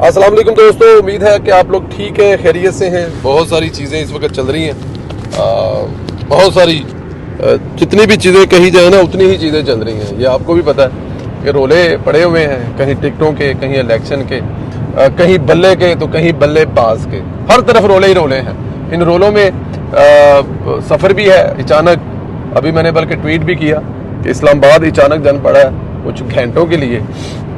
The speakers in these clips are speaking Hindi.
अस्सलाम वालेकुम दोस्तों, उम्मीद है कि आप लोग ठीक हैं, खैरियत से हैं। बहुत सारी चीज़ें इस वक्त चल रही हैं, बहुत सारी जितनी भी चीज़ें कही जाए ना उतनी ही चीज़ें चल रही हैं। ये आपको भी पता है कि रोले पड़े हुए हैं, कहीं टिकटों के, कहीं इलेक्शन के, कहीं बल्ले के तो कहीं बल्लेबाज के, हर तरफ रोले ही रोले हैं। इन रोलों में सफ़र भी है अचानक। अभी मैंने बल्कि ट्वीट भी किया कि इस्लामाबाद अचानक जन पड़ा है कुछ घंटों के लिए,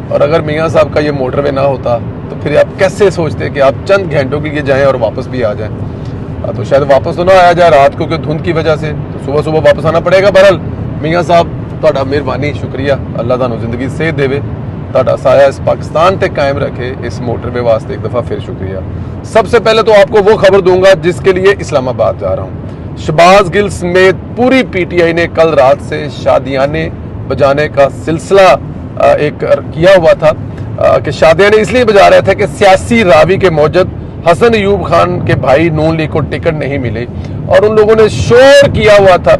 और अगर मियाँ साहब का ये मोटरवे ना होता तो फिर आप कैसे सोचते कि आप चंद घंटों के लिए जाएं और वापस भी आ जाएं। तो शायद वापस तो ना आया जाए रात को, क्योंकि धुंध की वजह से तो सुबह सुबह वापस आना पड़ेगा। बहरहाल मियाँ साहब तुहाडा मेहरबानी, शुक्रिया, अल्लाह तुहानू जिंदगी सेहत देवे, तुहाडा साया इस पाकिस्तान ते कायम रखे। इस मोटरवे वास्ते एक दफ़ा फिर शुक्रिया। सबसे पहले तो आपको वो खबर दूंगा जिसके लिए इस्लामाबाद जा रहा हूँ। शहबाज गिल समेत पूरी PTI ने कल रात से शादियाने बजाने का सिलसिला एक किया हुआ था कि शादियाने इसलिए बजा रहे थे कि सियासी रावी के मौजूद हसन अयूब खान के भाई नून लीग को टिकट नहीं मिले, और उन लोगों ने शोर किया हुआ था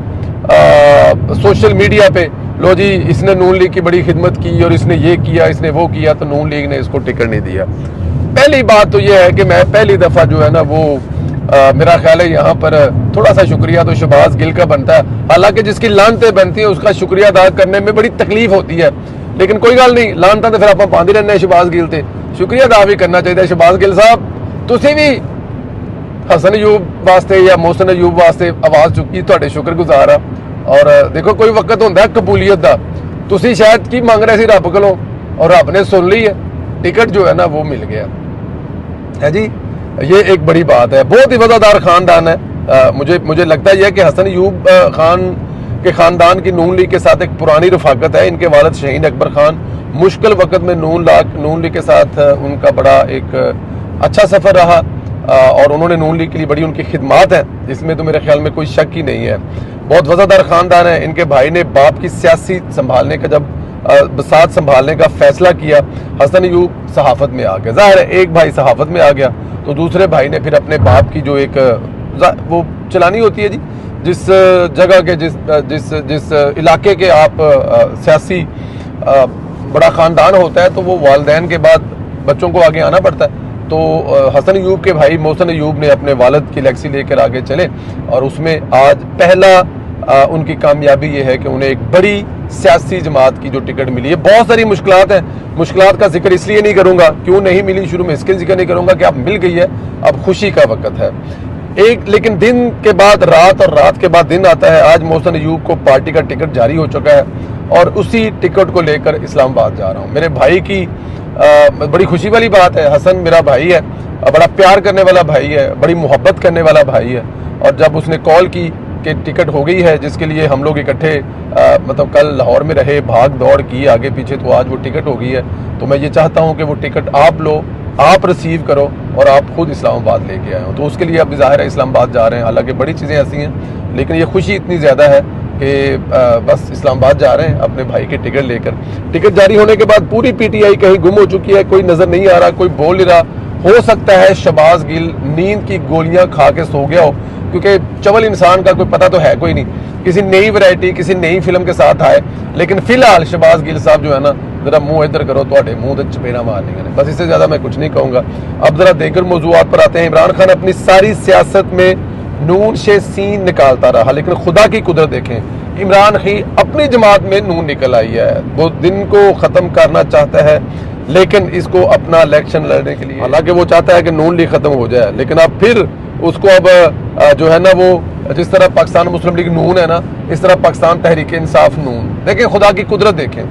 सोशल मीडिया पे, लो जी इसने नून लीग की बड़ी खिदमत की और इसने ये किया, इसने वो किया, तो नून लीग ने इसको टिकट नहीं दिया। पहली बात तो ये है कि मैं पहली दफ़ा जो है ना वो मेरा ख्याल है यहाँ पर थोड़ा सा शुक्रिया तो शहबाज गिल का बनता है। हालांकि जिसकी लानतें बनती है उसका शुक्रिया अदा करने में बड़ी तकलीफ होती है, लेकिन कोई गल नहीं, लानता तो फिर आप पाते रहने शहबाज गिल से, शुक्रिया अदा भी करना चाहिए। शहबाज गिल साहब तुसी भी हसन अयूब वास्ते या मोहसिन अयूब वास्ते आवाज़ चुकी, तुहाडे शुक्रगुजार आ। और देखो कोई वक्त होंदा है कबूलियत का, तुसी शायद की मंग रहे थे रब कोलों और रब ने सुन ली है, टिकट जो है ना वो मिल गया है जी। ये एक बड़ी बात है, बहुत ही वफादार खानदान है। मुझे लगता है कि हसन अयूब खान के खानदान की नून लीग के साथ एक पुरानी रफाकत है। इनके वालिद शहीन अकबर खान मुश्किल वक्त में नून लीग के साथ उनका बड़ा एक अच्छा सफ़र रहा, और उन्होंने नून लीग के लिए बड़ी उनकी खिदमात है, इसमें तो मेरे ख्याल में कोई शक ही नहीं है। बहुत वफादार खानदान है। इनके भाई ने बाप की सियासी संभालने का जब साथ संभालने का फैसला किया, हसन अयूब सहाफत में आ गया। जाहिर है एक भाई सहाफत में आ गया तो दूसरे भाई ने फिर अपने बाप की जो एक वो चलानी होती है जी, जिस जगह के जिस इलाके के आप सियासी बड़ा ख़ानदान होता है तो वो वालिदैन के बाद बच्चों को आगे आना पड़ता है। तो हसन अयूब के भाई मोहसिन अयूब ने अपने वालिद की लेगेसी लेकर आगे चले, और उसमें आज पहला उनकी कामयाबी ये है कि उन्हें एक बड़ी सियासी जमात की जो टिकट मिली है। बहुत सारी मुश्किलात हैं, मुश्किलात का जिक्र इसलिए नहीं करूँगा, क्यों नहीं मिली शुरू में इसके जिक्र नहीं करूँगा कि अब मिल गई है, अब खुशी का वक्त है एक। लेकिन दिन के बाद रात और रात के बाद दिन आता है। आज मोहसिन अयूब को पार्टी का टिकट जारी हो चुका है और उसी टिकट को लेकर इस्लामाबाद जा रहा हूँ। मेरे भाई की बड़ी खुशी वाली बात है, हसन मेरा भाई है, बड़ा प्यार करने वाला भाई है, बड़ी मोहब्बत करने वाला भाई है, और जब उसने कॉल की कि टिकट हो गई है, जिसके लिए हम लोग इकट्ठे मतलब कल लाहौर में रहे, भाग दौड़ की आगे पीछे, तो आज वो टिकट हो गई है। तो मैं ये चाहता हूँ कि वो टिकट आप लो, आप रिसीव करो और आप खुद इस्लामाबाद लेके आए हो। तो उसके लिए अब ज़ाहिर है इस्लामाबाद जा रहे हैं। हालांकि बड़ी चीज़ें ऐसी हैं, लेकिन ये खुशी इतनी ज़्यादा है कि बस इस्लामाबाद जा रहे हैं अपने भाई के टिकट लेकर। टिकट जारी होने के बाद पूरी PTI कहीं गुम हो चुकी है, कोई नज़र नहीं आ रहा, कोई बोल नहीं रहा। हो सकता है शहबाज गिल नींद की गोलियां खा के सो गया हो, क्योंकि चवल इंसान का कोई पता तो है कोई नहीं, किसी नई वैरायटी किसी नई फिल्म के साथ आए। लेकिन फिलहाल शहबाज गिल साहब जो है ना, जरा मुंह इधर करो, तो मुंह से चपेड़ा मारने का, बस इससे ज़्यादा मैं कुछ नहीं कहूँगा। अब जरा देकर मौजूआत पर आते हैं। इमरान खान अपनी सारी सियासत में नून से सीन निकालता रहा, लेकिन खुदा की कुदरत देखें, इमरान खान अपनी जमात में नून निकल आई है। वो दिन को ख़त्म करना चाहता है, लेकिन इसको अपना इलेक्शन लड़ने के लिए, हालांकि वो चाहता है कि नून लीग ख़त्म हो जाए, लेकिन अब फिर उसको अब जो है ना वो जिस तरह पाकिस्तान मुस्लिम लीग नून है ना, इस तरह पाकिस्तान तहरीक इंसाफ नून। देखें खुदा की कुदरत देखें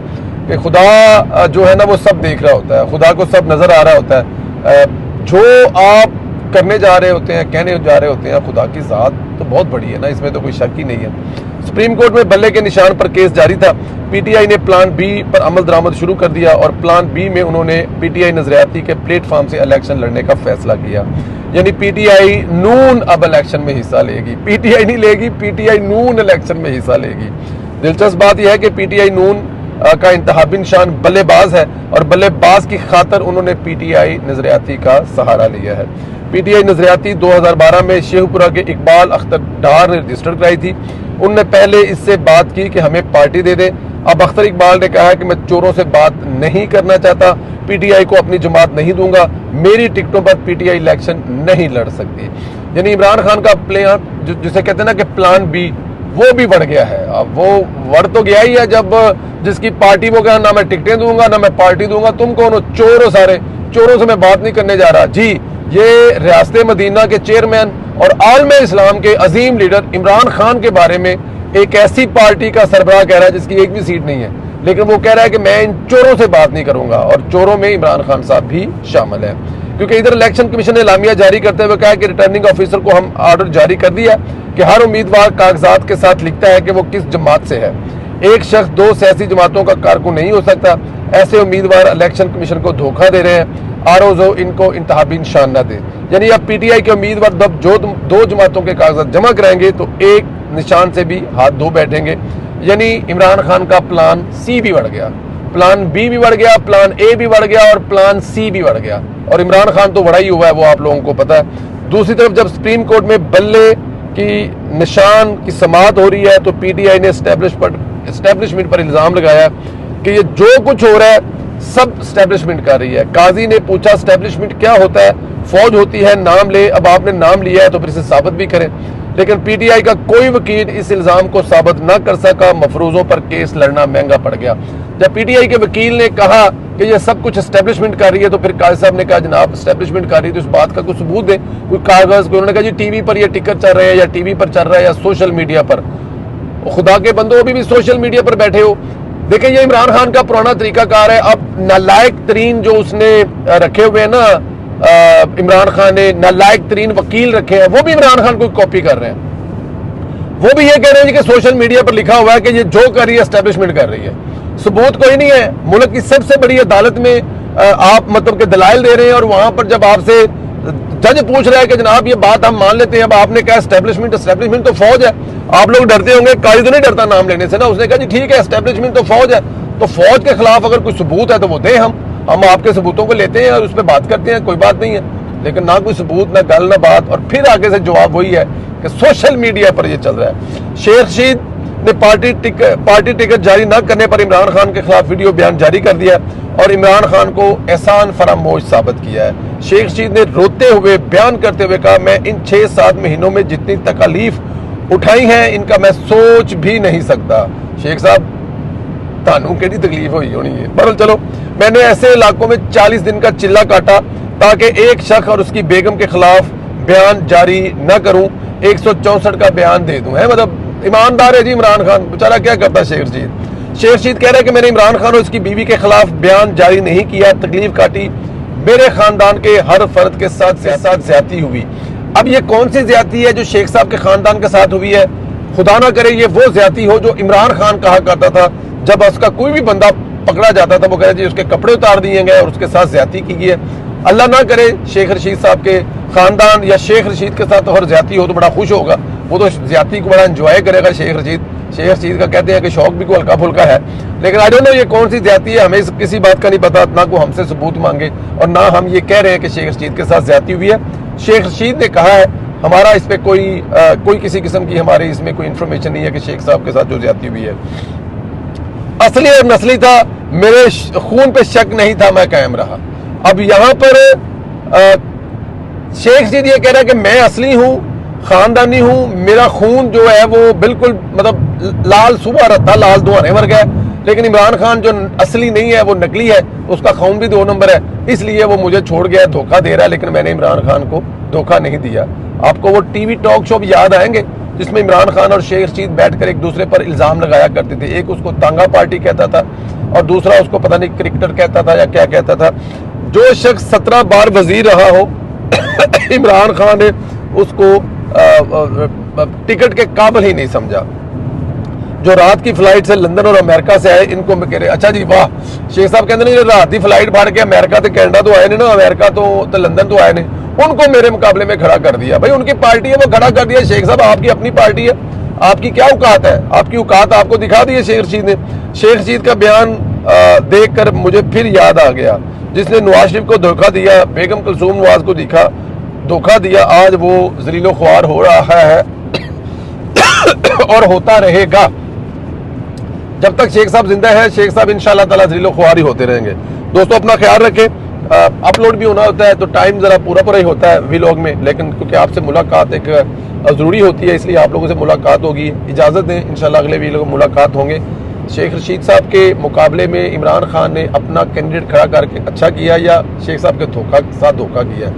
कि खुदा जो है ना वो सब देख रहा होता है, खुदा को सब नज़र आ रहा होता है। जो आप करने जा रहे होते हैं, कहने जा रहे होते हैं, खुदा की ज़ात तो बहुत बड़ी है ना, इसमें तो कोई शक ही नहीं है। सुप्रीम कोर्ट में बल्ले के निशान पर केस जारी था। PTI ने प्लान B पर अमल दरामद शुरू कर दिया, और प्लान B में उन्होंने PTI नजरियाती के प्लेटफॉर्म से इलेक्शन लड़ने का फैसला किया। यानी PTI नून अब इलेक्शन में हिस्सा लेगी, PTI नहीं लेगी, PTI नून इलेक्शन में हिस्सा लेगी। दिलचस्प बात यह है कि PTI नून का इंतहाबी निशान बल्लेबाज है, और बल्लेबाज की खातर उन्होंने PTI नजरियाती का सहारा लिया है। PTI नजरियाती 2012 में शेखपुरा के इकबाल अख्तर डार ने रजिस्टर कराई थी। उनने पहले इससे बात की कि हमें पार्टी दे दे, अब अख्तर इकबाल ने कहा है कि मैं चोरों से बात नहीं करना चाहता, पीटीआई को अपनी जमात नहीं दूंगा, मेरी टिकटों पर पीटीआई इलेक्शन नहीं लड़ सकती। यानी इमरान खान का प्लान, जिसे कहते हैं ना कि प्लान बी, वो भी बढ़ गया है। अब वो बढ़ तो गया ही है जब जिसकी पार्टी वो कहा ना मैं टिकटें दूंगा ना मैं पार्टी दूंगा, तुम कौन हो? चोर हो सारे, चोरों से मैं बात नहीं करने जा रहा। जी, ये रियासत मदीना के चेयरमैन और आलम इस्लाम के अजीम लीडर इमरान खान के बारे में एक ऐसी पार्टी का सरबराह कह रहा है जिसकी एक भी सीट नहीं है, लेकिन वो कह रहा है कि मैं इन चोरों से बात नहीं करूंगा, और चोरों में इमरान खान साहब भी शामिल है। क्योंकि इधर इलेक्शन कमीशन ने एलामिया जारी करते हुए कहा कि रिटर्निंग ऑफिसर को हम ऑर्डर जारी कर दिया कि हर उम्मीदवार कागजात के साथ लिखता है कि वो किस जमात से है। एक शख्स 2 सियासी जमातों का कारकुन नहीं हो सकता। ऐसे उम्मीदवार इलेक्शन कमीशन को धोखा दे रहे हैं। आरओज़ो इनको इंतहाबी निशान न दे। यानी अब पीटीआई के उम्मीदवार जब जो 2 जमातों के कागजात जमा कराएंगे तो एक निशान से भी हाथ धो बैठेंगे। यानी इमरान खान का प्लान सी भी बढ़ गया, प्लान बी भी बढ़ गया, प्लान ए भी बढ़ गया और प्लान सी भी बढ़ गया। और इमरान खान तो बड़ा ही हुआ है, वो आप लोगों को पता है। दूसरी तरफ जब सुप्रीम कोर्ट में बल्ले की निशान की समाअत हो रही है तो पीटीआई ने एस्टेब्लिशमेंट पर इल्जाम लगाया कि ये जो कुछ हो रहा है सब एस्टेब्लिशमेंट कर रही है। काजी ने पूछा एस्टेब्लिशमेंट क्या होता है? फौज होती है, नाम ले। अब आपने नाम लिया है तो फिर इसे साबित भी करें। लेकिन पीटीआई का कोई वकील इस इल्जाम को साबित न कर सका। मफरूजों पर केस लड़ना महंगा पड़ गया। जब पीटीआई के वकील ने कहा कि ये सब कुछ एस्टेब्लिशमेंट कर रही है तो फिर काजी साहब ने कहा जनाब एस्टेब्लिशमेंट कर रही है तो इस बात का कोई सबूत दे, कोई कागज। उन्होंने कहा जी टीवी पर ये टिकर चल रहे हैं या टीवी पर चल रहा है या सोशल मीडिया पर। खुदा के बंदो, अभी भी सोशल मीडिया पर बैठे हो। देखिए ये इमरान खान का पुराना तरीकाकार है। अब नालायक तरीन जो उसने रखे हुए हैं ना, इमरान खान ने नालायक तरीन वकील रखे हैं, वो भी इमरान खान को कॉपी कर रहे हैं। वो भी ये कह रहे हैं कि सोशल मीडिया पर लिखा हुआ है कि ये जो कर रही है एस्टेब्लिशमेंट कर रही है। सबूत कोई नहीं है। मुल्क की सबसे बड़ी अदालत में आप मतलब के दलाइल दे रहे हैं और वहां पर जब आपसे जज पूछ रहा है कि जनाब ये बात हम मान लेते हैं, अब आपने कहा एस्टेब्लिशमेंट तो फौज है। आप लोग डरते होंगे, काजी तो नहीं डरता नाम लेने से ना। उसने कहा जी ठीक है एस्टेब्लिशमेंट तो फौज है, तो फौज के खिलाफ अगर कोई सबूत है तो वो दें। हम आपके सबूतों को लेते हैं और उस पर बात करते हैं, कोई बात नहीं है। लेकिन ना कोई सबूत, ना गल, ना बात। और फिर आगे से जवाब वही है कि सोशल मीडिया पर ये चल रहा है। शेख रशीद ने पार्टी टिकट जारी न करने पर इमरान खान के खिलाफ वीडियो बयान जारी कर दिया और इमरान खान को एहसान फरामोश साबित किया है। शेख रशीद ने रोते हुए बयान करते हुए कहा मैं इन 6-7 महीनों में जितनी तकलीफ उठाई हैं इनका मैं सोच भी नहीं सकता। शेख साहब तानू केड़ी तकलीफ हुई होनी है। बहरहाल चलो, मैंने ऐसे इलाकों में 40 दिन का चिल्ला काटा ताकि एक शख्स और उसकी बेगम के खिलाफ बयान जारी न करूं, 164 का बयान दे दूं। है मतलब ईमानदार है जी इमरान खान, बेचारा क्या करता है। शेख रशीद कह रहे हैं कि मैंने इमरान खान और उसकी बीवी के खिलाफ बयान जारी नहीं किया, तकलीफ काटी, मेरे खानदान के हर फर्द के साथ ज्यादती हुई। अब ये कौन सी ज्यादती है जो शेख साहब के खानदान के साथ हुई है? खुदा ना करे ये वो ज्यादती हो जो इमरान खान कहा करता था जब उसका कोई भी बंदा पकड़ा जाता था, वो कह रहे जी उसके कपड़े उतार दिए गए और उसके साथ ज्यादती की गई है। अल्लाह ना करे शेख रशीद साहब के खानदान या शेख रशीद के साथ और ज्यादती हो तो बड़ा खुश होगा, वो तो ज्यादती को बड़ा एंजॉय करेगा शेख रशीद का कहते हैं कि शौक भी कोई हल्का फुल्का है। लेकिन आई डोंट नो ये कौन सी ज्यादती है, हमें किसी बात का नहीं पता, ना को हमसे सबूत मांगे और ना हम ये कह रहे हैं कि शेख रशीद के साथ ज्यादती हुई है। शेख रशीद ने कहा है हमारा इस पे कोई किसी किस्म की हमारी इसमें कोई इंफॉर्मेशन नहीं है कि शेख साहब के साथ जो ज्यादती हुई है असली और नस्ली था, मेरे खून पे शक नहीं था, मैं कायम रहा। अब यहाँ पर शेख रशीद ये कह रहा है कि मैं असली हूँ, खानदानी हूँ, मेरा खून जो है वो बिल्कुल मतलब लाल सुबह रहा, लाल दुआने मर गया। लेकिन इमरान खान जो असली नहीं है वो नकली है, उसका खून भी 2 नंबर है, इसलिए वो मुझे छोड़ गया, धोखा दे रहा है। लेकिन मैंने इमरान खान को धोखा नहीं दिया। आपको वो टीवी टॉक शो याद आएंगे जिसमें इमरान खान और शेख रशीद बैठकर एक दूसरे पर इल्जाम लगाया करते थे। एक उसको तांगा पार्टी कहता था और दूसरा उसको पता नहीं क्रिकेटर कहता था या क्या कहता था। जो शख्स 17 बार वजीर रहा हो इमरान खान ने उसको टिकट के काबिल ही नहीं समझा। जो रात की फ्लाइट से लंदन और अमेरिका से आए इनको मैं कह रहे अच्छा जी वाह, शेख साहब कहते नहीं रात की फ्लाइट फाड़ के अमेरिका तो कैनेडा तो आए ने ना, अमेरिका तो लंदन तो आए ने, उनको मेरे मुकाबले में खड़ा कर दिया। भाई उनकी पार्टी है वो खड़ा कर दिया। शेख साहब आपकी अपनी पार्टी है, आपकी क्या औकात है? आपकी औकात आपको दिखा दी है शेख रशीद ने। शेख रशीद का बयान देखकर मुझे फिर याद आ गया, जिसने नवाज शरीफ को धोखा दिया, बेगम कुलसूम नवाज को धोखा दिया, आज वो जलीलो ख्वार हो रहा है और होता रहेगा। जब तक शेख साहब जिंदा है, शेख साहब इंशाल्लाह ताला ज़लील ख्वार ही होते रहेंगे। दोस्तों अपना ख्याल रखें, अपलोड भी होना होता है तो टाइम ज़रा पूरा ही होता है व्लॉग में, लेकिन क्योंकि आपसे मुलाकात एक ज़रूरी होती है, इसलिए आप लोगों से मुलाकात होगी। इजाज़त दें, इंशाल्लाह अगले व्लॉग में मुलाकात होंगे। शेख रशीद साहब के मुकाबले में इमरान खान ने अपना कैंडिडेट खड़ा करके अच्छा किया या शेख साहब के साथ धोखा किया?